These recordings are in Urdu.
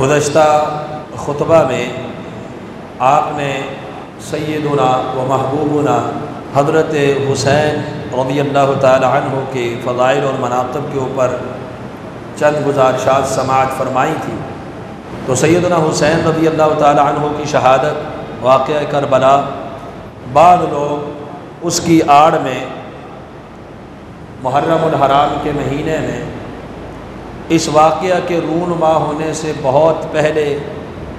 گزشتہ خطبہ میں آپ نے سیدنا و محبوبنا حضرت حسین رضی اللہ تعالی عنہ کے فضائل اور مناقب کے اوپر چند گزارشات سماعت فرمائی تھی۔ تو سیدنا حسین رضی اللہ تعالی عنہ کی شہادت، واقعہ کربلا، بعض لوگ اس کی آڑ میں محرم الحرام کے مہینے میں اس واقعہ کے رونما ہونے سے بہت پہلے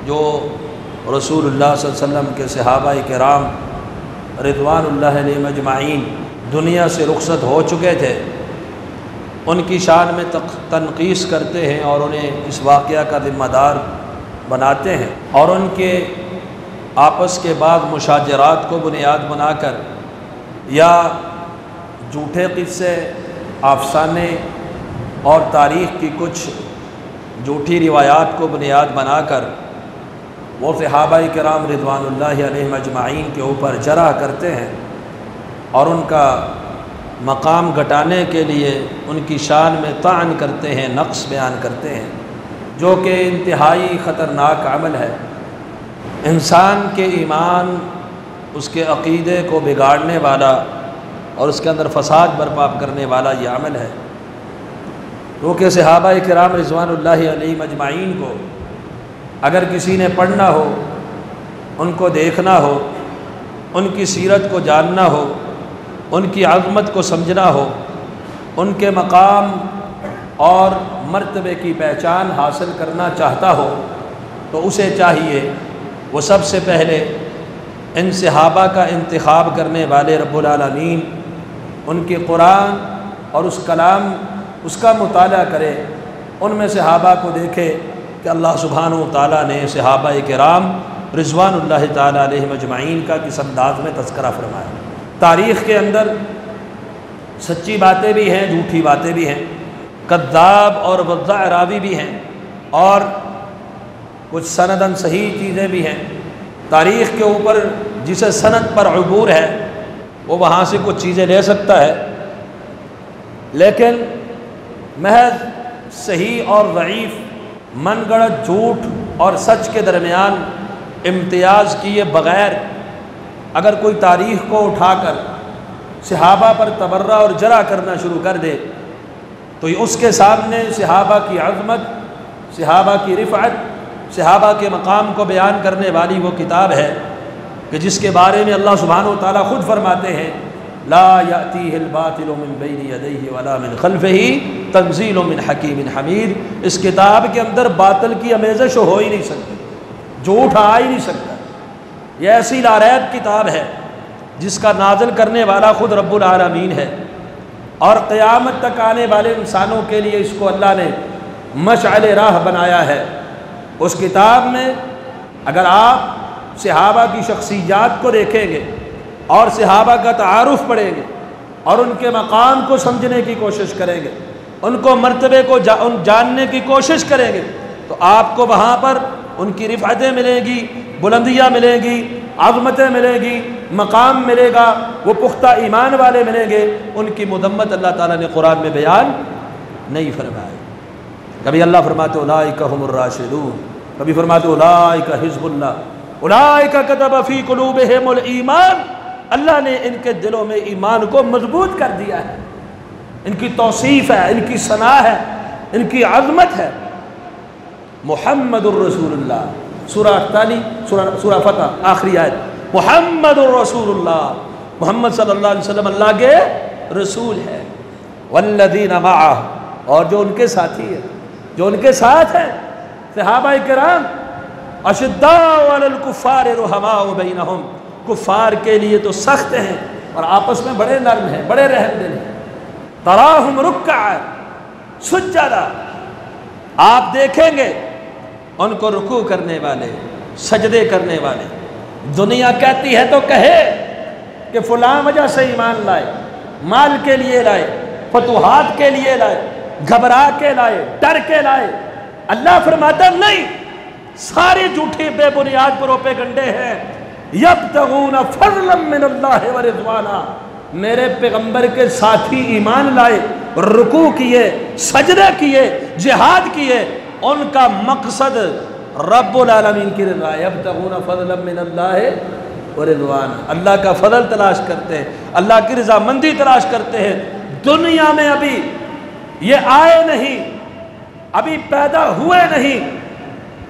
جو رسول اللہ صلی اللہ علیہ وسلم کے صحابہ کرام رضوان اللہ علیہم اجمعین دنیا سے رخصت ہو چکے تھے، ان کی شان میں تنقیص کرتے ہیں اور انہیں اس واقعہ کا ذمہ دار بناتے ہیں، اور ان کے آپس کے بعد مشاجرات کو بنیاد بنا کر یا جھوٹے قصے، افسانے اور تاریخ کی کچھ جھوٹی روایات کو بنیاد بنا کر وہ صحابہ کرام رضوان اللہ علیہم اجمعین کے اوپر جرح کرتے ہیں اور ان کا مقام گھٹانے کے لیے ان کی شان میں طعن کرتے ہیں، نقص بیان کرتے ہیں، جو کہ انتہائی خطرناک عمل ہے۔ انسان کے ایمان، اس کے عقیدے کو بگاڑنے والا اور اس کے اندر فساد برپا کرنے والا یہ عمل ہے، کیونکہ صحابہ کرام رضوان اللہ علیہم اجمعین کو اگر کسی نے پڑھنا ہو، ان کو دیکھنا ہو، ان کی سیرت کو جاننا ہو، ان کی عظمت کو سمجھنا ہو، ان کے مقام اور مرتبے کی پہچان حاصل کرنا چاہتا ہو، تو اسے چاہیے وہ سب سے پہلے ان صحابہ کا انتخاب کرنے والے رب العالمین ان کے قرآن اور اس کلام، اس کا مطالعہ کرے، ان میں صحابہ کو دیکھے کہ اللہ سبحانہ و تعالیٰ نے صحابہ کرام رضوان اللہ تعالیٰ علیہم اجمعین کا کس انداز میں تذکرہ فرمایا۔ تاریخ کے اندر سچی باتیں بھی ہیں، جھوٹی باتیں بھی ہیں، کذاب اور وضاع راوی بھی ہیں، اور کچھ سنداً صحیح چیزیں بھی ہیں۔ تاریخ کے اوپر جسے سند پر عبور ہے وہ وہاں سے کچھ چیزیں لے سکتا ہے، لیکن محض صحیح اور ضعیف، من گڑت جھوٹ اور سچ کے درمیان امتیاز کیے بغیر اگر کوئی تاریخ کو اٹھا کر صحابہ پر تبرہ اور جرح کرنا شروع کر دے تو یہ اس کے سامنے صحابہ کی عظمت، صحابہ کی رفعت، صحابہ کے مقام کو بیان کرنے والی وہ کتاب ہے کہ جس کے بارے میں اللہ سبحانہ و تعالیٰ خود فرماتے ہیں لا یأتیہ الباطل من بین یدیہ ولا من خلفہ تنزیل من حکیم حمید۔ اس کتاب کے اندر باطل کی آمیزش ہو ہی نہیں سکتی، جھوٹ آ ہی نہیں سکتا۔ یہ ایسی لاریب کتاب ہے جس کا نازل کرنے والا خود رب العالمین ہے، اور قیامت تک آنے والے انسانوں کے لیے اس کو اللہ نے مشعل راہ بنایا ہے۔ اس کتاب میں اگر آپ صحابہ کی شخصیات کو دیکھیں گے اور صحابہ کا تعارف پڑھیں گے اور ان کے مقام کو سمجھنے کی کوشش کریں گے، ان کو مرتبے کو جاننے کی کوشش کریں گے، تو آپ کو وہاں پر ان کی رفعتیں ملیں گی، بلندیاں ملیں گی، عظمتیں ملیں گی، مقام ملے گا، وہ پختہ ایمان والے ملیں گے۔ ان کی مذمت اللہ تعالیٰ نے قرآن میں بیان نہیں فرمائی۔ کبھی اللہ فرماتے اولئک هم الراشدون، کبھی فرماتے اولئک حزب اللہ، اولئک کتب فی قلوبہم الایمان، اللہ نے ان کے دلوں میں ایمان کو مضبوط کر دیا ہے۔ ان کی توصیف ہے، ان کی ثنا ہے، ان کی عظمت ہے۔ محمد الرسول اللہ، سورہ 48، سورہ فتح، آخری آیت، محمد الرسول اللہ، محمد صلی اللہ علیہ وسلم اللہ کے رسول ہے۔ والذین معہ، اور جو ان کے ساتھی ہیں، جو ان کے ساتھ ہیں صحابہ کرام، اشداء علی الکفار رحماء بینہم، کفار کے لیے تو سخت ہیں اور آپس میں بڑے نرم ہیں، بڑے رحم دل ہیں۔ تراہم رکعا سجدا، آپ دیکھیں گے ان کو رکوع کرنے والے، سجدے کرنے والے۔ دنیا کہتی ہے تو کہے کہ فلاں وجہ سے ایمان لائے، مال کے لیے لائے، فتوحات کے لیے لائے، گھبرا کے لائے، ڈر کے لائے۔ اللہ فرماتا نہیں، سارے جھوٹے بے بنیاد پروپیگنڈے ہیں۔ یبتغون فضلا من اللہ ورضوانا، میرے پیغمبر کے ساتھی ایمان لائے، رکوع کیے، سجدہ کیے، جہاد کیے، ان کا مقصد رب العالمین کی رضا، یبتغون فضلا من اللہ ورضوانا، اللہ کا فضل تلاش کرتے ہیں، اللہ کی رضا مندی تلاش کرتے ہیں۔ دنیا میں ابھی یہ آئے نہیں، ابھی پیدا ہوئے نہیں،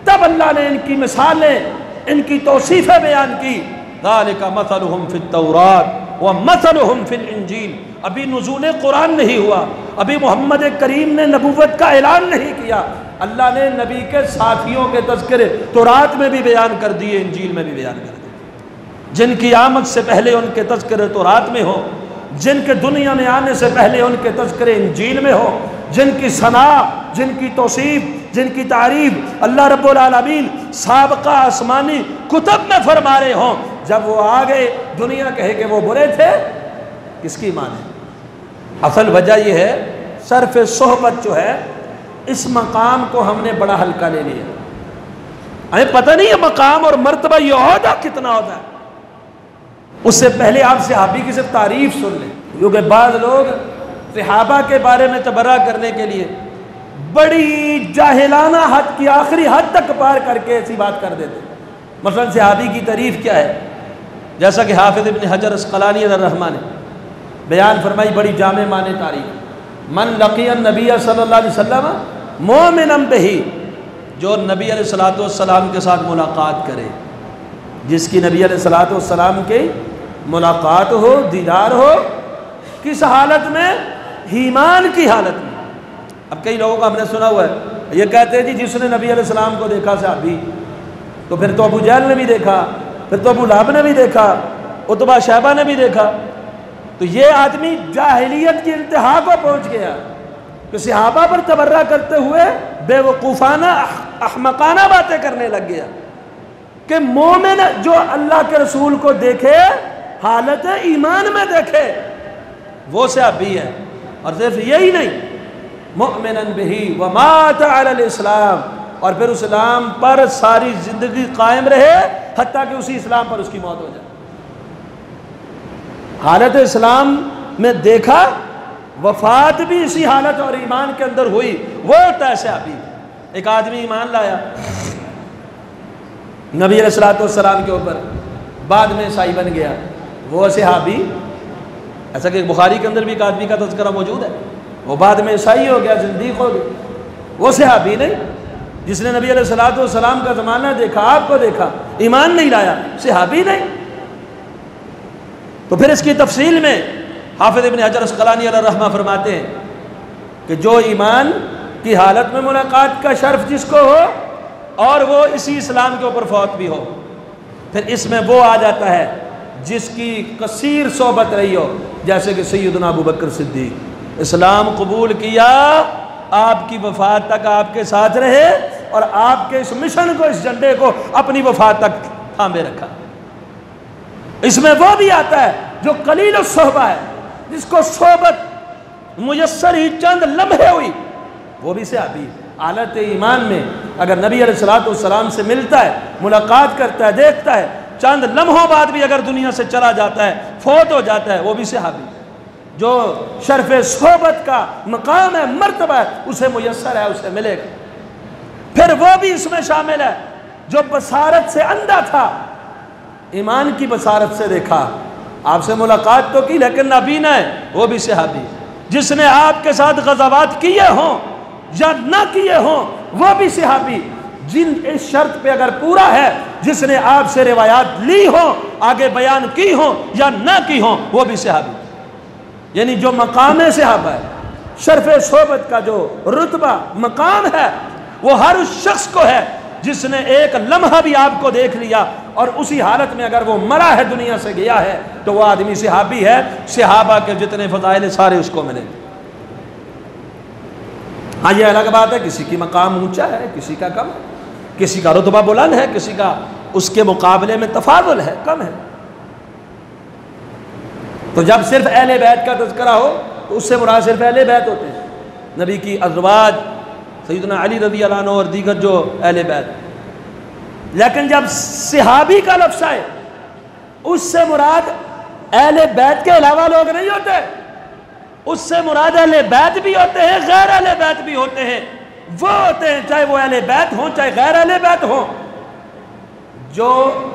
تب اللہ نے ان کی مثالیں، ان کی توصیفیں بیان کی۔ ذالک مثلہم فی التوراۃ ومثلہم فی الانجیل۔ ابھی نزول قرآن نہیں ہوا، ابھی محمد کریم نے نبوت کا اعلان نہیں کیا، اللہ نے نبی کے ساتھیوں کے تذکرے تورات میں بھی بیان کر دیے، انجیل میں بھی بیان کر دیے، جن کی آمد سے پہلے ان کے تذکرے تورات میں ہو، جن کے دنیا میں آنے سے پہلے ان کے تذکرے انجیل میں ہو، جن کی ثنا، جن کی توصیف، جن کی تعریف اللہ رب العالمین سابقہ آسمانی کتب میں فرما رہے ہوں، جب وہ آگے دنیا کہے کہ وہ برے تھے، کس کی مان ہے؟ اصل وجہ یہ ہے صرف صحبت جو ہے، اس مقام کو ہم نے بڑا ہلکا لے لیا، ہمیں پتہ نہیں ہے مقام اور مرتبہ یہ عہدہ کتنا ہوتا ہے۔ اس سے پہلے آپ صحابی کی صرف تعریف سن لیں، کیونکہ بعض لوگ صحابہ کے بارے میں تبرہ کرنے کے لیے بڑی جاہلانہ حد کی آخری حد تک پار کر کے ایسی بات کر دیتے۔ مثلا صحابی کی تعریف کیا ہے؟ جیسا کہ حافظ ابن حجر اسقلانی الرحمٰن نے بیان فرمائی، بڑی جامع معنی تعریف، من لقی النبی صلی اللہ علیہ وسلم مومنا بہ، جو نبی علیہ السلام کے ساتھ ملاقات کرے، جس کی نبی علیہ السلام کی ملاقات ہو، دیدار ہو، کس حالت میں؟ ایمان کی حالت میں۔ اب کئی لوگوں کو ہم نے سنا ہوا ہے، یہ کہتے ہیں جی جس نے نبی علیہ السلام کو دیکھا صحابی، تو پھر تو ابو جہل نے بھی دیکھا، پھر تو ابو لہب نے بھی دیکھا، عتبہ شیبہ نے بھی دیکھا۔ تو یہ آدمی جاہلیت کی انتہا کو پہنچ گیا کہ صحابہ پر تبرہ کرتے ہوئے بے وقوفانہ احمقانہ باتیں کرنے لگ گیا کہ مومن جو اللہ کے رسول کو دیکھے، حالت ایمان میں دیکھے، وہ صحابی ہے۔ اور صرف یہی نہیں، مؤمنا بہ ومات علی الاسلام، اور پھر اسلام پر ساری زندگی قائم رہے حتیٰ کہ اسی اسلام پر اس کی موت ہو جائے۔ حالت اسلام میں دیکھا، وفات بھی اسی حالت اور ایمان کے اندر ہوئی، وہ ہوتا ہے صحابی۔ ایک آدمی ایمان لایا نبی علیہ السلام کے اوپر، بعد میں عیسائی بن گیا، وہ صحابی۔ ایسا کہ بخاری کے اندر بھی ایک آدمی کا تذکرہ موجود ہے، وہ بعد میں عیسائی ہو گیا، زندیق ہو گیا، وہ صحابی نہیں۔ جس نے نبی علیہ السلام کا زمانہ دیکھا، آپ کو دیکھا، ایمان نہیں لایا، صحابی نہیں۔ تو پھر اس کی تفصیل میں حافظ ابن حجر اسقلانی علیہ الرحمہ فرماتے ہیں کہ جو ایمان کی حالت میں ملاقات کا شرف جس کو ہو اور وہ اسی اسلام کے اوپر فوت بھی ہو، پھر اس میں وہ آ جاتا ہے جس کی کثیر صحبت رہی ہو، جیسے کہ سیدنا ابو بکر صدیق، اسلام قبول کیا، آپ کی وفات تک آپ کے ساتھ رہے اور آپ کے اس مشن کو، اس جھنڈے کو اپنی وفات تک تھامے رکھا۔ اس میں وہ بھی آتا ہے جو قلیل الصحبہ ہے، جس کو صحبت میسر ہی چند لمحے ہوئی، وہ بھی صحابی ہے۔ حالت ایمان میں اگر نبی علیہ السلام سے ملتا ہے، ملاقات کرتا ہے، دیکھتا ہے، چند لمحوں بعد بھی اگر دنیا سے چلا جاتا ہے، فوت ہو جاتا ہے، وہ بھی صحابی ہے۔ جو شرف صحبت کا مقام ہے، مرتبہ ہے، اسے میسر ہے، اسے ملے گا۔ پھر وہ بھی اس میں شامل ہے جو بصارت سے اندھا تھا، ایمان کی بصارت سے دیکھا، آپ سے ملاقات تو کی لیکن نابینا ہے، وہ بھی صحابی۔ جس نے آپ کے ساتھ غزوات کیے ہوں یا نہ کیے ہوں، وہ بھی صحابی۔ جن اس شرط پہ اگر پورا ہے، جس نے آپ سے روایات لی ہوں، آگے بیان کی ہوں یا نہ کی ہوں، وہ بھی صحابی۔ یعنی جو مقام صحابہ ہے، شرف صحبت کا جو رتبہ مقام ہے، وہ ہر اس شخص کو ہے جس نے ایک لمحہ بھی آپ کو دیکھ لیا اور اسی حالت میں اگر وہ مرا ہے، دنیا سے گیا ہے، تو وہ آدمی صحابی ہے۔ صحابہ کے جتنے فضائل سارے اس کو ملیں گے۔ ہاں یہ الگ بات ہے، کسی کی مقام اونچا ہے، کسی کا کم ہے، کسی کا رتبہ بلند ہے، کسی کا اس کے مقابلے میں تفاضل ہے، کم ہے۔ تو جب صرف اہل بیت کا تذکرہ ہو تو اس سے مراد صرف اہل بیت ہوتے ہیں، نبی کی ازواج، سیدنا علی رضی اللہ عنہ اور دیگر جو اہل بیت۔ لیکن جب صحابی کا لفظ آئے، اس سے مراد اہل بیت کے علاوہ لوگ نہیں ہوتے، اس سے مراد اہل بیت بھی ہوتے ہیں، غیر اہل بیت بھی ہوتے ہیں۔ وہ ہوتے ہیں، چاہے وہ اہل بیت ہوں چاہے غیر اہل بیت ہوں، جو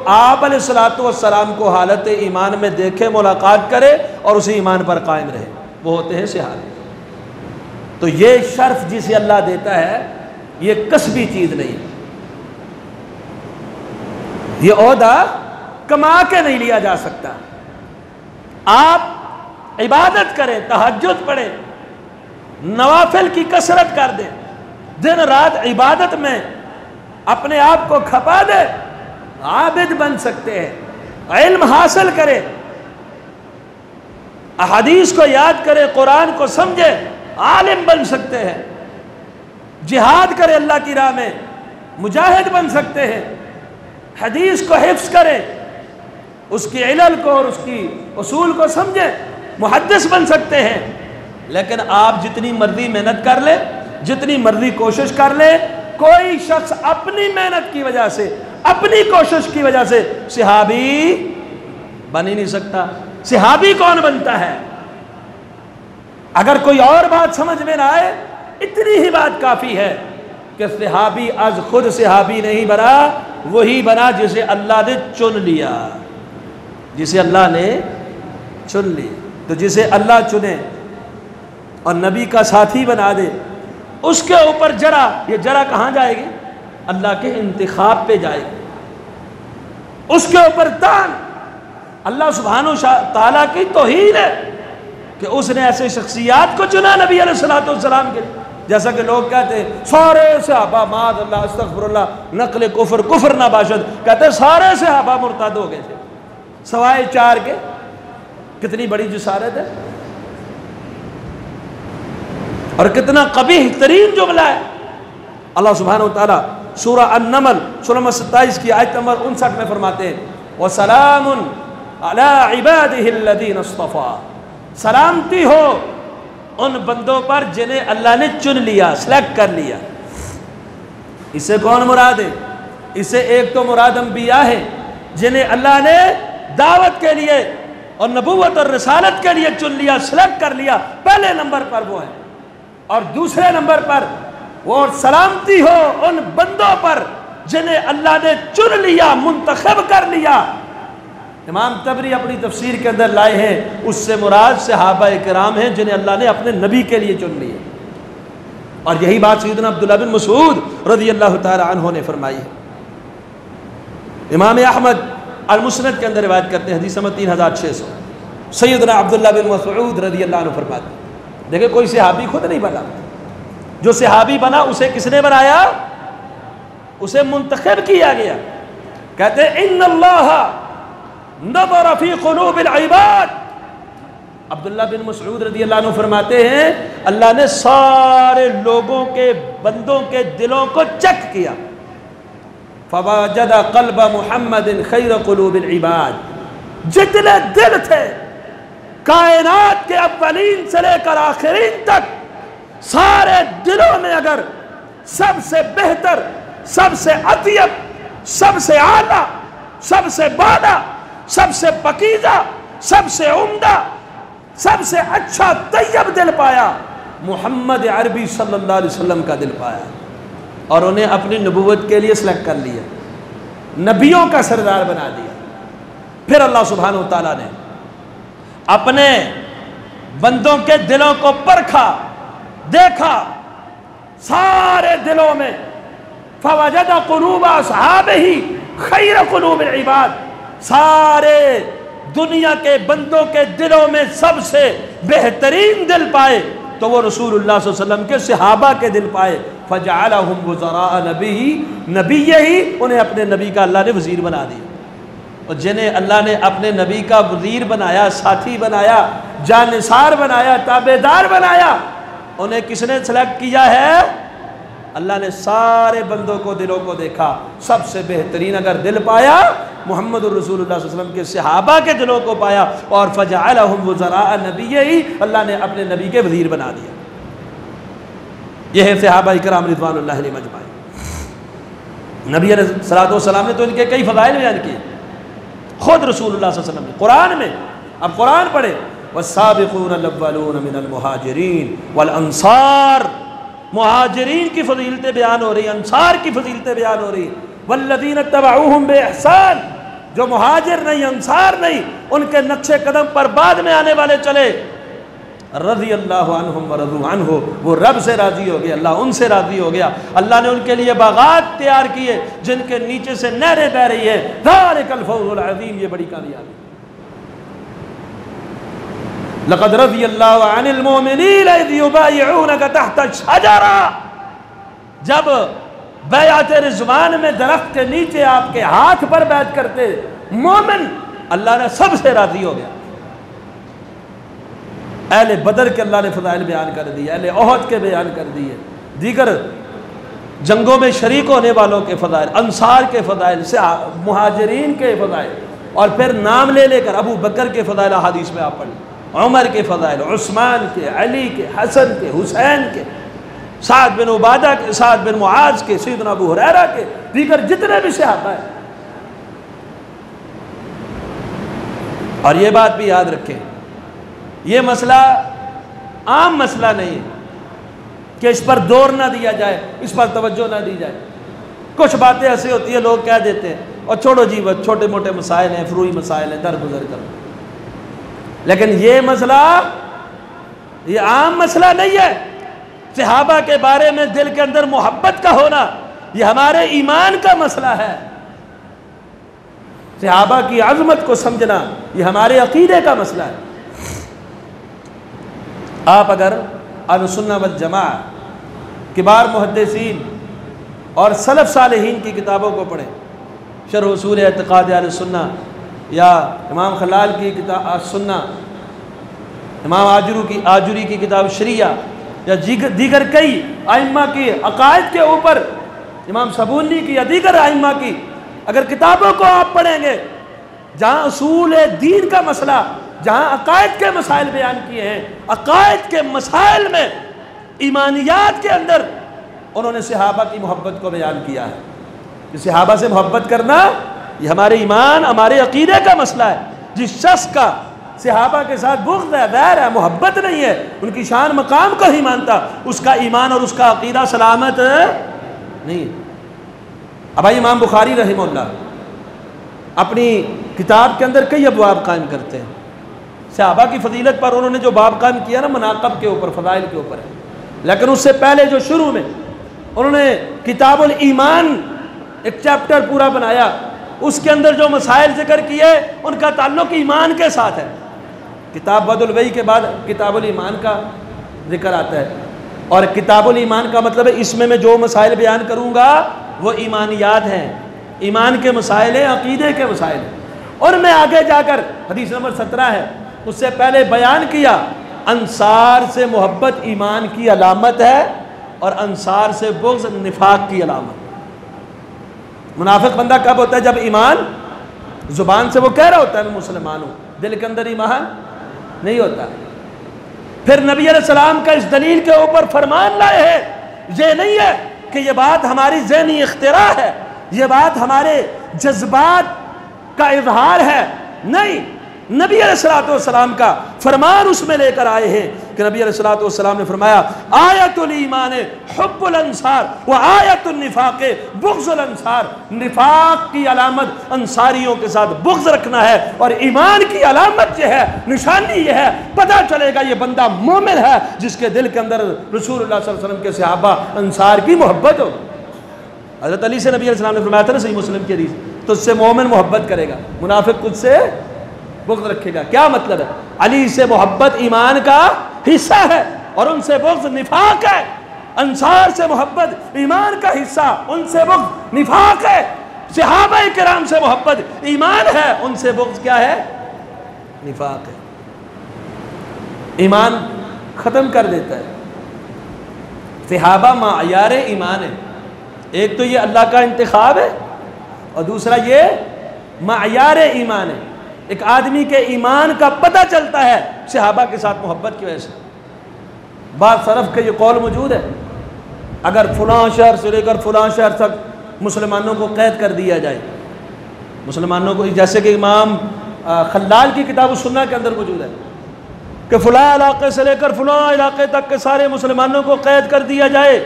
آپ علیہ السلام کو حالت ایمان میں دیکھے، ملاقات کرے اور اسی ایمان پر قائم رہے، وہ ہوتے ہیں صحابی۔ تو یہ شرف جسے اللہ دیتا ہے یہ کسبی چیز نہیں، یہ عہدہ کما کے نہیں لیا جا سکتا۔ آپ عبادت کریں، تہجد پڑھیں، نوافل کی کثرت کر دیں، دن رات عبادت میں اپنے آپ کو کھپا دے، عابد بن سکتے ہیں۔ علم حاصل کرے، احادیث کو یاد کرے، قرآن کو سمجھے، عالم بن سکتے ہیں۔ جہاد کرے اللہ کی راہ میں، مجاہد بن سکتے ہیں۔ حدیث کو حفظ کرے، اس کی علل کو اور اس کی اصول کو سمجھے، محدث بن سکتے ہیں۔ لیکن آپ جتنی مرضی محنت کر لے، جتنی مرضی کوشش کر لے، کوئی شخص اپنی محنت کی وجہ سے، اپنی کوشش کی وجہ سے صحابی بن ہی نہیں سکتا۔ صحابی کون بنتا ہے؟ اگر کوئی اور بات سمجھ میں نہ آئے، اتنی ہی بات کافی ہے کہ صحابی از خود صحابی نہیں بنا، وہی بنا جسے اللہ نے چن لیا، جسے اللہ نے چن لی۔ تو جسے اللہ چنے اور نبی کا ساتھی بنا دے، اس کے اوپر جرا، یہ جرا کہاں جائے گی؟ اللہ کے انتخاب پہ جائے گی۔ اس کے اوپر تان اللہ سبحانہ تعالیٰ کی توہین ہے کہ اس نے ایسے شخصیات کو چنا نبی علیہ السلام کے، جیسا کہ لوگ کہتے ہیں سارے صحابہ معاذ اللہ استغفر اللہ نقل کفر نہ باشد، کہتے ہیں سارے صحابہ مرتد ہو گئے تھے سوائے 4 کے۔ کتنی بڑی جسارت ہے اور کتنا قبیح ترین جملہ ہے۔ اللہ سبحانہ وتعالیٰ سورہ النمل سورہ نمبر 27 کی آیت نمبر 59 میں فرماتے ہیں وَسَلَامٌ عَلَىٰ عِبَادِهِ الَّذِينَ اصْطَفَىٰ، سلامتی ہو ان بندوں پر جنہیں اللہ نے چن لیا، سلیکٹ کر لیا۔ اس سے کون مراد ہے؟ اس سے ایک تو مراد انبیاء ہے جنہیں اللہ نے دعوت کے لیے اور نبوت اور رسالت کے لیے چن لیا، سلیکٹ کر لیا، پہلے نمبر پر وہ ہے۔ اور دوسرے نمبر پر وہ سلامتی ہو ان بندوں پر جنہیں اللہ نے چن لیا، منتخب کر لیا۔ امام طبری اپنی تفسیر کے اندر لائے ہیں اس سے مراد صحابہ کرام ہیں جنہیں اللہ نے اپنے نبی کے لیے چن لیا۔ اور یہی بات سیدنا عبداللہ بن مسعود رضی اللہ تعالی عنہ نے فرمائی ہے۔ امام احمد المسند کے اندر روایت کرتے ہیں، حدیث نمبر 3600، سیدنا عبداللہ بن مسعود رضی اللہ عنہ فرماتے ہیں، دیکھیں کوئی صحابی خود نہیں بنا، جو صحابی بنا اسے کس نے بنایا؟ اسے منتخب کیا گیا۔ کہتے ہیں ان اللہ نظر فی قلوب العباد، عبداللہ بن مسعود رضی اللہ عنہ فرماتے ہیں اللہ نے سارے لوگوں کے بندوں کے دلوں کو چیک کیا، فوجد قلب محمد خیر قلوب العباد، جتنے دل تھے کائنات کے اولین سے لے کر آخرین تک، سارے دلوں میں اگر سب سے بہتر، سب سے اطیب، سب سے اعلیٰ، سب سے بالا، سب سے پاکیزہ، سب سے عمدہ، سب سے اچھا طیب دل پایا، محمد عربی صلی اللہ علیہ وسلم کا دل پایا، اور انہیں اپنی نبوت کے لیے سلیکٹ کر لیا، نبیوں کا سردار بنا دیا۔ پھر اللہ سبحانہ وتعالیٰ نے اپنے بندوں کے دلوں کو پرکھا، دیکھا، سارے دلوں میں فوجد قلوب اصحابہ خیر قلوب العباد، سارے دنیا کے بندوں کے دلوں میں سب سے بہترین دل پائے تو وہ رسول اللہ صلی اللہ علیہ وسلم کے صحابہ کے دل پائے، فجعلہم وزراء نبیہ، انہیں اپنے نبی کا اللہ نے وزیر بنا دیا۔ اور جنہیں اللہ نے اپنے نبی کا وزیر بنایا، ساتھی بنایا، جانثار بنایا، تابعدار بنایا، انہیں کس نے سلیکٹ کیا ہے؟ اللہ نے سارے بندوں کو، دلوں کو دیکھا، سب سے بہترین اگر دل پایا محمد الرسول اللہ صلی اللہ علیہ وسلم کے صحابہ کے دلوں کو پایا، اور فجعلہم وزراء نبیہ، اللہ نے اپنے نبی کے وزیر بنا دیا۔ یہ ہے صحابہ کرام رضوان اللہ علیہم اجمعین۔ نبی علیہ الصلوۃ والسلام نے تو ان کے کئی فضائل بیان کیے، خود رسول اللہ صلی اللہ علیہ وسلم نے قرآن میں، اب قرآن پڑھے، والسابقون الاولون من المہاجرین والانصار مہاجرین کی فضیلتیں بیان ہو رہی ہیں، انصار کی فضیلتیں بیان ہو رہی ہیں۔ والذین اتبعوہم بإحسان، جو مہاجر نہیں، انصار نہیں، ان کے نقش قدم پر بعد میں آنے والے چلے، رضی اللہ عنہم ورضوا عنہ، وہ رب سے راضی ہو گیا، اللہ ان سے راضی ہو گیا، اللہ نے ان کے لیے باغات تیار کیے جن کے نیچے سے نہریں بہ رہی ہیں۔ ذالک الفوز العظیم، یہ بڑی کامیابی۔ لقد رضی اللہ عن المؤمنین اذ یبایعونک تحت الشجرہ، جب بیعت رضوان میں درخت کے نیچے آپ کے ہاتھ پر بیعت کرتے مومن، اللہ نے سب سے راضی ہو گیا۔ اہل بدر کے اللہ نے فضائل بیان کر دی، اہل احد کے بیان کر دیے، دیگر جنگوں میں شریک ہونے والوں کے فضائل، انصار کے فضائل، مہاجرین کے فضائل، اور پھر نام لے لے کر ابو بکر کے فضائل احادیث میں آپ پڑھیں، عمر کے فضائل، عثمان کے، علی کے، حسن کے، حسین کے، سعد بن عبادہ کے، سعد بن معاذ کے، سیدنا ابو ہریرہ کے، دیگر جتنے بھی صحابہ ہیں۔ اور یہ بات بھی یاد رکھیں، یہ مسئلہ عام مسئلہ نہیں ہے کہ اس پر دور نہ دیا جائے، اس پر توجہ نہ دی جائے۔ کچھ باتیں ایسی ہوتی ہیں لوگ کہہ دیتے ہیں اور چھوڑو جی، چھوٹے موٹے مسائل ہیں، فروعی مسائل ہیں، درگزر کرو۔ لیکن یہ مسئلہ، یہ عام مسئلہ نہیں ہے۔ صحابہ کے بارے میں دل کے اندر محبت کا ہونا، یہ ہمارے ایمان کا مسئلہ ہے۔ صحابہ کی عظمت کو سمجھنا، یہ ہمارے عقیدے کا مسئلہ ہے۔ آپ اگر اہل السنہ والجماعہ کبار محدثین اور سلف صالحین کی کتابوں کو پڑھیں، شرح اصول اعتقاد اہل السنہ، یا امام خلال کی کتاب السنہ، امام آجری کی کتاب شریعہ، یا دیگر کئی ائمہ کی عقائد کے اوپر، امام صابونی کی یا دیگر ائمہ کی اگر کتابوں کو آپ پڑھیں گے، جہاں اصول دین کا مسئلہ، جہاں عقائد کے مسائل بیان کیے ہیں، عقائد کے مسائل میں، ایمانیات کے اندر انہوں نے صحابہ کی محبت کو بیان کیا ہے کہ صحابہ سے محبت کرنا یہ ہمارے ایمان، ہمارے عقیدے کا مسئلہ ہے۔ جس شخص کا صحابہ کے ساتھ بغض ہے، ویر ہے، محبت نہیں ہے، ان کی شان مقام کو ہی مانتا، اس کا ایمان اور اس کا عقیدہ سلامت نہیں ہے۔ اب امام بخاری رحمہ اللہ اپنی کتاب کے اندر کئی ابواب قائم کرتے ہیں، صحابہ کی فضیلت پر انہوں نے جو باب قائم کیا نا، مناقب کے اوپر، فضائل کے اوپر ہے، لیکن اس سے پہلے جو شروع میں انہوں نے کتاب الایمان ایک چیپٹر پورا بنایا، اس کے اندر جو مسائل ذکر کیے ان کا تعلق ایمان کے ساتھ ہے۔ کتاب بدء الوحی کے بعد کتاب الایمان کا ذکر آتا ہے، اور کتاب الایمان کا مطلب ہے اس میں جو مسائل بیان کروں گا وہ ایمانیات ہیں، ایمان کے مسائل ہیں، عقیدے کے مسائل ہیں۔ اور میں آگے جا کر حدیث نمبر 17 ہے، اس سے پہلے بیان کیا انصار سے محبت ایمان کی علامت ہے اور انصار سے بغض نفاق کی علامت۔ منافق بندہ کب ہوتا ہے؟ جب ایمان زبان سے وہ کہہ رہا ہوتا ہے میں مسلمان ہوں، دل کے اندر ایمان نہیں ہوتا۔ پھر نبی علیہ السلام کا اس دلیل کے اوپر فرمان لائے ہیں، یہ نہیں ہے کہ یہ بات ہماری ذہنی اختراع ہے، یہ بات ہمارے جذبات کا اظہار ہے، نہیں، نبی علیہ السلام کا فرمان اس میں لے کر آئے ہیں کہ نبی علیہ السلام نے فرمایا آیت الایمان حب الانصار و آیت النفاق بغض الانصار، نفاق کی علامت انصاریوں کے ساتھ بغض رکھنا ہے، اور ایمان کی علامت یہ ہے، نشانی یہ ہے، پتہ چلے گا یہ بندہ مومن ہے جس کے دل کے اندر رسول اللہ صلی اللہ علیہ وسلم کے صحابہ انصار کی محبت ہو۔ حضرت علی سے نبی علیہ السلام نے فرمایا تھا نا صحیح مسلم کی حدیث، تجھ سے مومن محبت کرے گا، منافق تجھ سے بغض رکھے گا۔ کیا مطلب ہے؟ علی سے محبت ایمان کا حصہ ہے اور ان سے بغض نفاق ہے، انصار سے محبت ایمان کا حصہ، ان سے بغض نفاق ہے، صحابہ کرام سے محبت ایمان ہے، ان سے بغض کیا ہے؟ نفاق ہے۔ ایمان ختم کر دیتا ہے۔ صحابہ معیار ایمان ہے، ایک تو یہ اللہ کا انتخاب ہے اور دوسرا یہ معیار ایمان ہے۔ ایک آدمی کے ایمان کا پتہ چلتا ہے صحابہ کے ساتھ محبت کی وجہ سے۔ بعض سلف کے یہ قول موجود ہے، اگر فلاں شہر سے لے کر فلاں شہر تک مسلمانوں کو قید کر دیا جائے، مسلمانوں کو، جیسے کہ امام خلال کی کتاب السنہ کے اندر موجود ہے، کہ فلاں علاقے سے لے کر فلاں علاقے تک کے سارے مسلمانوں کو قید کر دیا جائے،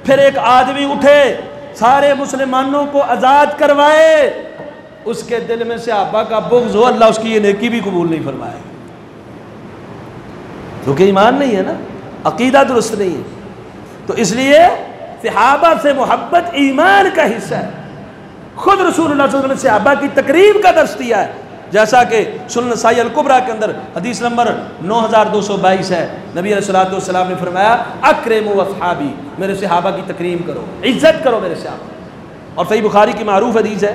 پھر ایک آدمی اٹھے سارے مسلمانوں کو آزاد کروائے، اس کے دل میں صحابہ کا بغض ہو، اللہ اس کی یہ نیکی بھی قبول نہیں فرمائے، کیونکہ ایمان نہیں ہے نا، عقیدہ درست نہیں ہے۔ تو اس لیے صحابہ سے محبت ایمان کا حصہ ہے۔ خود رسول اللہ صلی اللہ علیہ وسلم نے صحابہ کی تکریم کا درس دیا ہے، جیسا کہ سنن نسائی الکبریٰ کے اندر حدیث نمبر 9222 ہے، نبی علیہ السلام نے فرمایا اکرموا اصحابی، میرے صحابہ کی تکریم کرو، عزت کرو میرے صحابہ۔ اور صحیح بخاری کی معروف حدیث ہے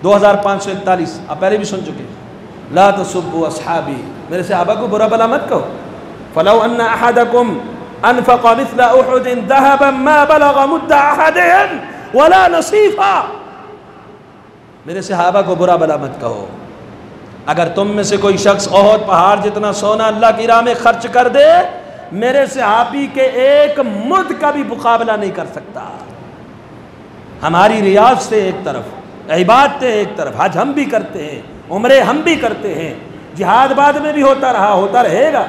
2541، آپ پہلے بھی سن چکے ہیں، لا تسبوا اصحابی، میرے صحابہ کو برا بلا مت کہو، فلو ان احدکم انفق مثل احد ذهبا ما بلغ مد احدهم ولا نصیفا، میرے صحابہ کو برا بلا مت کہو، اگر تم میں سے کوئی شخص احد پہاڑ جتنا سونا اللہ کی راہ میں خرچ کر دے، میرے صحابی کے ایک مد کا بھی مقابلہ نہیں کر سکتا۔ ہماری ریاستیں ایک طرف، عبادتیں ایک طرف، حج ہم بھی کرتے ہیں، عمرے ہم بھی کرتے ہیں، جہاد بعد میں بھی ہوتا رہا، ہوتا رہے گا،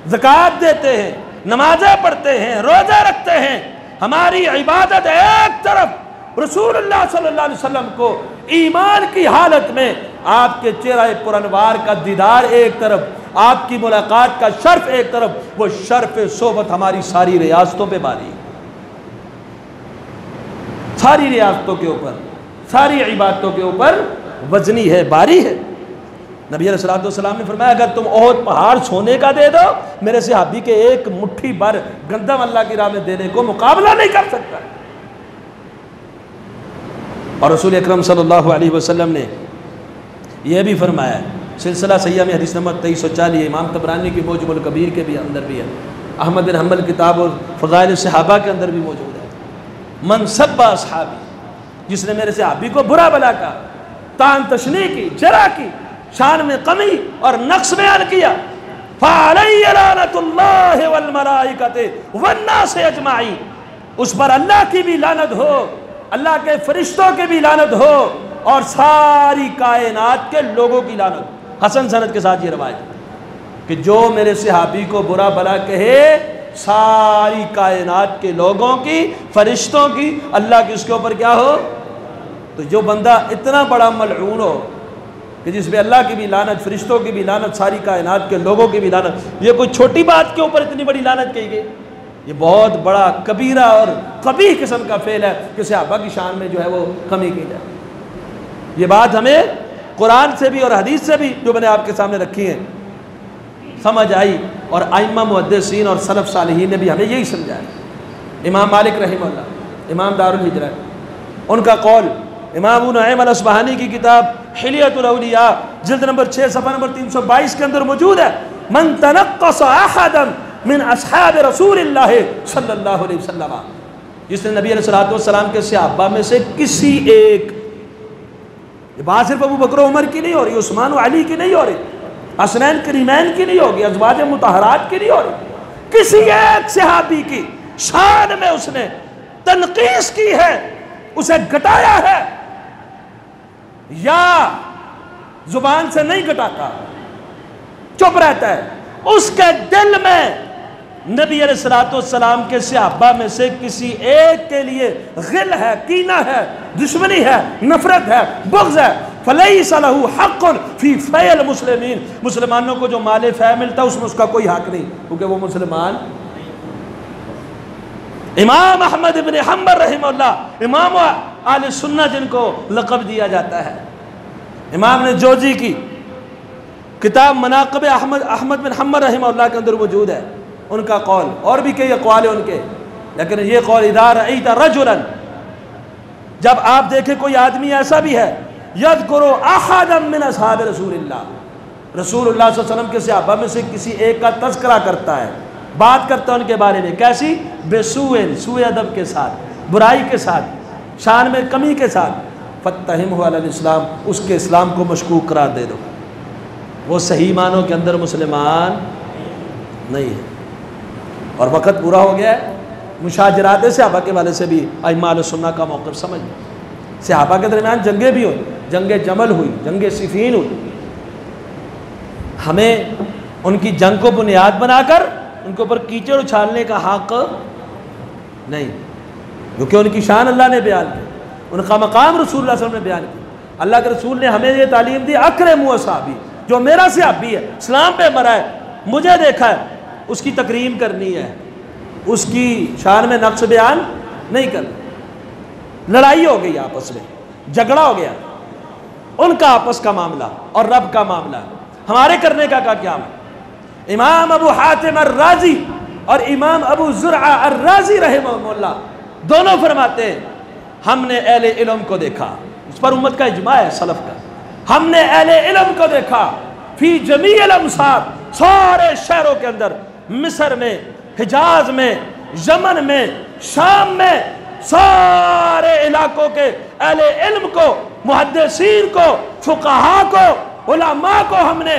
زکوٰۃ دیتے ہیں، نمازیں پڑھتے ہیں، روزہ رکھتے ہیں، ہماری عبادت ایک طرف، رسول اللہ صلی اللہ علیہ وسلم کو ایمان کی حالت میں آپ کے چہرہ پرانوار کا دیدار ایک طرف، آپ کی ملاقات کا شرف ایک طرف، وہ شرف صحبت ہماری ساری ریاستوں پہ باری ہے، ساری ریاستوں کے اوپر، ساری عبادتوں کے اوپر وزنی ہے، باری ہے۔ نبی علیہ السلام نے فرمایا اگر تم احد پہاڑ سونے کا دے دو، میرے صحابی کے ایک مٹھی بھر گندم اللہ کی راہ میں دینے کو مقابلہ نہیں کر سکتا۔ اور رسول اکرم صلی اللہ علیہ وسلم نے یہ بھی فرمایا ہے، سلسلہ صحیحہ میں حدیث نمبر 2340، امام طبرانی کی موجم الکبیر کے بھی اندر بھی ہے، احمد بن حنبل کتاب اور فضائل الصحابہ کے اندر بھی موجود ہے، من سب اصحابی، جس نے میرے صحابی کو برا بلا کہا، تان تشنیع کی، جرح کی، شان میں کمی اور نقص بیان کیا، فعلی لعنت اللہ والملائکۃ والناس اجمعین، اس پر اللہ کی بھی لعنت ہو، اللہ کے فرشتوں کی بھی لعنت ہو، اور ساری کائنات کے لوگوں کی لعنت۔ حسن سند کے ساتھ یہ روایت ہے کہ جو میرے صحابی کو برا بلا کہے، ساری کائنات کے لوگوں کی، فرشتوں کی، اللہ کی اس کے اوپر کیا ہو؟ تو جو بندہ اتنا بڑا ملعون ہو کہ جس پہ اللہ کی بھی لعنت، فرشتوں کی بھی لعنت، ساری کائنات کے لوگوں کی بھی لعنت، یہ کوئی چھوٹی بات کے اوپر اتنی بڑی لعنت کہی گئی؟ یہ بہت بڑا کبیرہ اور قبیح قسم کا فعل ہے کہ صحابہ کی شان میں جو ہے وہ کمی کی جائے۔ یہ بات ہمیں قرآن سے بھی اور حدیث سے بھی جو میں نے آپ کے سامنے رکھی ہیں سمجھ آئی، اور ائمہ محدثین اور سلف صالحین نے بھی ہمیں یہی سمجھایا۔ امام مالک رحمہ اللہ، امام دار الہجرہ، ان کا قول امام ابو نعیم الاصبہانی کی کتاب حلیۃ الاولیاء جلد نمبر 6 صفحہ نمبر 322 کے اندر موجود ہے، من تنقص احدا من اصحاب رسول اللہ صلی اللہ علیہ وسلم، جس نے نبی علیہ السلام کے صحابہ میں سے کسی ایک، یہ بات صرف ابو بکر و عمر کی نہیں ہو رہی، عثمان و علی کی نہیں ہو رہی، حسنین کریمین کی نہیں ہوگی، ازواج مطہرات کی نہیں ہو رہی، کسی ایک صحابی کی شان میں اس نے تنقیص کی ہے، اسے گھٹایا ہے، یا زبان سے نہیں گھٹاتا، چپ رہتا ہے، اس کے دل میں نبی علیہ السلام کے صحابہ میں سے کسی ایک کے لیے غل ہے، کینہ ہے، دشمنی ہے، نفرت ہے، بغض ہے، فَلَيْسَ لَهُ حَقٌ فِي فَيْءِ الْمُسْلِمِينَ، مسلمانوں کو جو مال فے ملتا ہے اس میں اس کا کوئی حق نہیں، کیونکہ وہ مسلمان۔ امام احمد بن حنبل رحمہ اللہ، امام اہل سنہ جن کو لقب دیا جاتا ہے، امام نے جوزی کی کتاب مناقب احمد بن حنبل رحمہ اللہ کے اندر موجود ہے، ان کا قول، اور بھی کئی اقوال ہیں ان کے، لیکن یہ قول اذا رأیت رجلا، جب آپ دیکھیں کوئی آدمی ایسا بھی ہے، یذکر احدا من اصحاب رسول اللہ، رسول اللہ صلی اللہ علیہ وسلم کے صحابہ میں سے کسی ایک کا تذکرہ کرتا ہے، بات کرتا ہے ان کے بارے میں، کیسی؟ بے سوء ادب کے ساتھ، برائی کے ساتھ، شان میں کمی کے ساتھ، فاتہمہ علی الاسلام، اس کے اسلام کو مشکوک قرار دے دو، وہ صحیح معنوں کے اندر مسلمان نہیں ہے۔ اور وقت پورا ہو گیا ہے، مشاجرات صحابہ کے والے سے بھی ائمہ اہل سنہ کا موقف سمجھ، صحابہ کے درمیان جنگیں بھی ہوئی، جنگ جمل ہوئی، جنگ صفین ہوئی، ہمیں ان کی جنگ کو بنیاد بنا کر ان کے اوپر کیچڑ اچھالنے کا حق نہیں، کیونکہ ان کی شان اللہ نے بیان کی، ان کا مقام رسول اللہ صلی اللہ علیہ وسلم نے بیان کی۔ اللہ کے رسول نے ہمیں یہ تعلیم دی، اکرموا اصحابی، جو میرا صحابی ہے، اسلام پہ مرا ہے، مجھے دیکھا ہے، اس کی تکریم کرنی ہے، اس کی شان میں نقص بیان نہیں کرنا۔ لڑائی ہو گئی آپس میں، جھگڑا ہو گیا، ان کا آپس کا معاملہ اور رب کا معاملہ، ہمارے کرنے کا کیا ہے؟ امام ابو حاتم الرازی اور امام ابو زرعہ الرازی رحمہ اللہ دونوں فرماتے ہیں ہم نے اہل علم کو دیکھا، اس پر امت کا اجماع ہے سلف کا، ہم نے اہل علم کو دیکھا فی جمیع الامصار، سارے شہروں کے اندر، مصر میں، حجاز میں، یمن میں، شام میں، سارے علاقوں کے اہل علم کو، محدثین کو، فقہاء کو، علماء کو ہم نے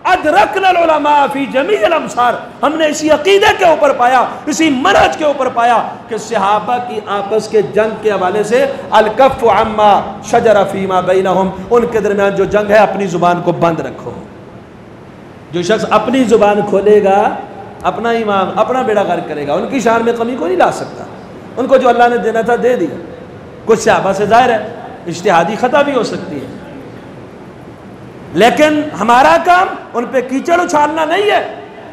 ادرکنا العلماء فی جمیع الامصار، ہم نے اسی عقیدے کے اوپر پایا، اسی منہج کے اوپر پایا کہ صحابہ کی آپس کے جنگ کے حوالے سے الکف عما شجر فیما بینہم، ان کے درمیان جو جنگ ہے اپنی زبان کو بند رکھو۔ جو شخص اپنی زبان کھولے گا اپنا امام اپنا بیڑا غرق کرے گا، ان کی شان میں کمی کو نہیں لا سکتا، ان کو جو اللہ نے دینا تھا دے دیا۔ کچھ صحابہ سے ظاہر ہے اجتہادی خطا بھی ہو سکتی ہے، لیکن ہمارا کام ان پہ کیچڑ اچھالنا نہیں ہے،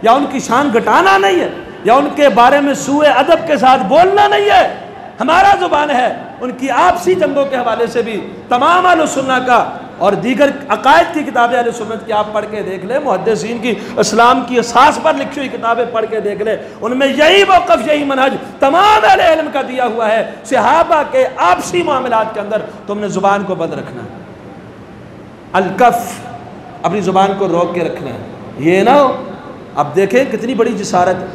یا ان کی شان گھٹانا نہیں ہے، یا ان کے بارے میں سوء ادب کے ساتھ بولنا نہیں ہے۔ ہمارا زبان ہے ان کی آپسی جنگوں کے حوالے سے بھی تمام اہل سنت کا اور دیگر عقائد کی کتابیں اہل سنت کی آپ پڑھ کے دیکھ لیں، محدثین کی اسلام کی اساس پر لکھی ہوئی کتابیں پڑھ کے دیکھ لیں، ان میں یہی موقف یہی منہج تمام اہل علم کا دیا ہوا ہے۔ صحابہ کے آپسی معاملات کے اندر تم نے زبان کو بند رکھنا ہے، الکف، اپنی زبان کو روک کے رکھنا ہے، یہ نہ ہو۔ اب دیکھیں کتنی بڑی جسارت ہے،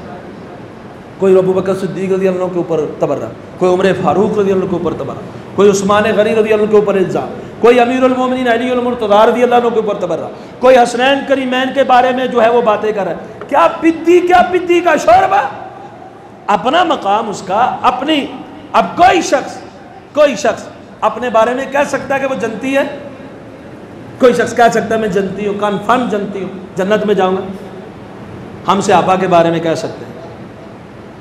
کوئی ابو بکر صدیق رضی اللہ عنہ کے اوپر تبرہ، کوئی عمر فاروق رضی اللہ عنہ کے اوپر تبرہ، کوئی عثمان غنی رضی اللہ عنہ کے اوپر الزام، کوئی امیر المومنین علی المرتضیٰ رضی اللہ عنہ کے اوپر تبرہ، کوئی حسنین کریمین کے بارے میں جو ہے وہ باتیں کر رہا ہے۔ کیا پدی کا شوربہ، اپنا مقام اس کا اپنی۔ اب کوئی شخص اپنے بارے میں کہہ سکتا ہے کہ وہ جنتی ہے، کوئی شخص کہہ سکتا ہے میں جنتی ہوں، کنفرم جنتی ہوں، جنت میں جاؤں گا۔ ہم صحابہ کے بارے میں کہہ سکتے ہیں،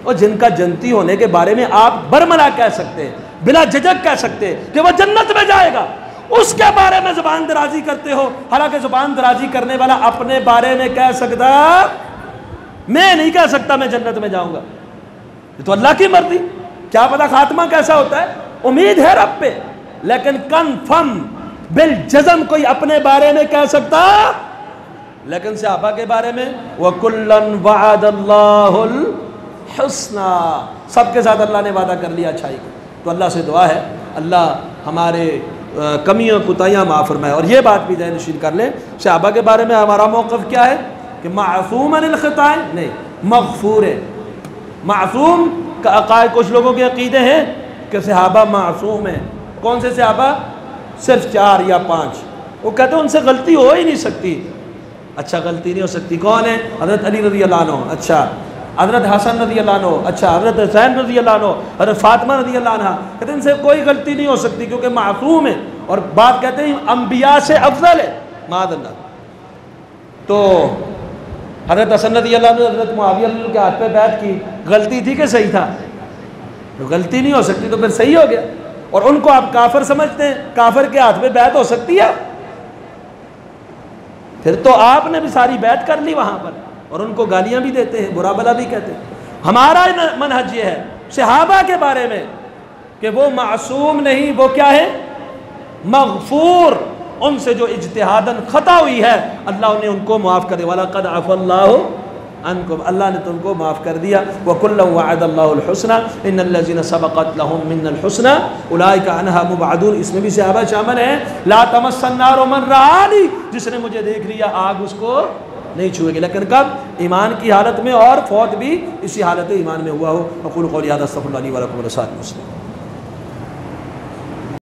اور جن کا جنتی ہونے کے بارے میں آپ برملا کہہ سکتے ہیں، بلا جھجک کہہ سکتے ہیں کہ وہ جنت میں جائے گا، اس کے بارے میں زبان درازی کرتے ہو، حالانکہ زبان درازی کرنے والا اپنے بارے میں کہہ سکتا میں نہیں کہہ سکتا میں جنت میں جاؤں گا، یہ تو اللہ کی مرضی، کیا پتہ خاتمہ کیسا ہوتا ہے، امید ہے رب پہ، لیکن کنفرم بالجزم کوئی اپنے بارے میں کہہ سکتا، لیکن صحابہ کے بارے میں وَكُلًّا وَعَدَ اللَّهُ الْحُسْنَى، سب کے ساتھ اللہ نے وعدہ کر لیا اچھائی کا۔ تو اللہ سے دعا ہے اللہ ہمارے کمیوں کوتاہیاں معاف فرمائے۔ اور یہ بات بھی ذہن نشین کر لیں، صحابہ کے بارے میں ہمارا موقف کیا ہے کہ معصوم عن الخطا نہیں، مغفور ہے۔ معصوم کا عقائد کچھ لوگوں کے عقیدے ہیں کہ صحابہ معصوم ہیں۔ کون سے صحابہ؟ صرف 4 یا 5، وہ کہتے ہیں ان سے غلطی ہو ہی نہیں سکتی۔ اچھا غلطی نہیں ہو سکتی، کون ہے؟ حضرت علی رضی اللہ عنہ، اچھا حضرت حسن رضی اللہ عنہ، اچھا حضرت حسین رضی اللہ عنہ، حضرت فاطمہ رضی اللہ عنہ، کہتے ہیں ان سے کوئی غلطی نہیں ہو سکتی کیونکہ معصوم ہے۔ اور بات کہتے ہیں انبیاء سے افضل ہے، معاذ اللہ۔ تو حضرت حسن رضی اللہ عنہ حضرت معاویہ رضی اللہ عنہ کے ہاتھ پہ بیعت کی، غلطی تھی کہ صحیح تھا؟ غلطی نہیں ہو سکتی تو پھر صحیح ہو گیا۔ اور ان کو آپ کافر سمجھتے ہیں، کافر کے ہاتھ پہ بیعت ہو سکتی ہے؟ پھر تو آپ نے بھی ساری بیعت کر لی وہاں پر، اور ان کو گالیاں بھی دیتے ہیں، برا بلا بھی کہتے ہیں۔ ہمارا منہج یہ ہے صحابہ کے بارے میں کہ وہ معصوم نہیں، وہ کیا ہے؟ مغفور، ان سے جو اجتہاداً خطا ہوئی ہے اللہ نے ان کو معاف کر دیا۔ وَلَقَدْ عَفَا اللَّهُ عنکم، اللہ نے تم کو معاف کر دیا۔ وَكُلًّا وَعَدَ اللَّهُ الْحُسْنَى إِنَّ الَّذِينَ سَبَقَتْ لَهُم مِّنَّ الْحُسْنَى أُولَٰئِكَ عَنْهَا مُبْعَدُونَ، اس میں بھی صحابہ شامل ہیں۔ لَا تَمَسَّ النَّارُ مَن رَّآنِي، جس نے مجھے دیکھ لیا آگ اس کو نہیں چھوئے گی، لیکن کب؟ ایمان کی حالت میں، اور فوت بھی اسی حالت ایمان میں ہوا ہو۔ اقول قولی ھذا استغفر اللہ لی ولکم ولسائر المسلمین۔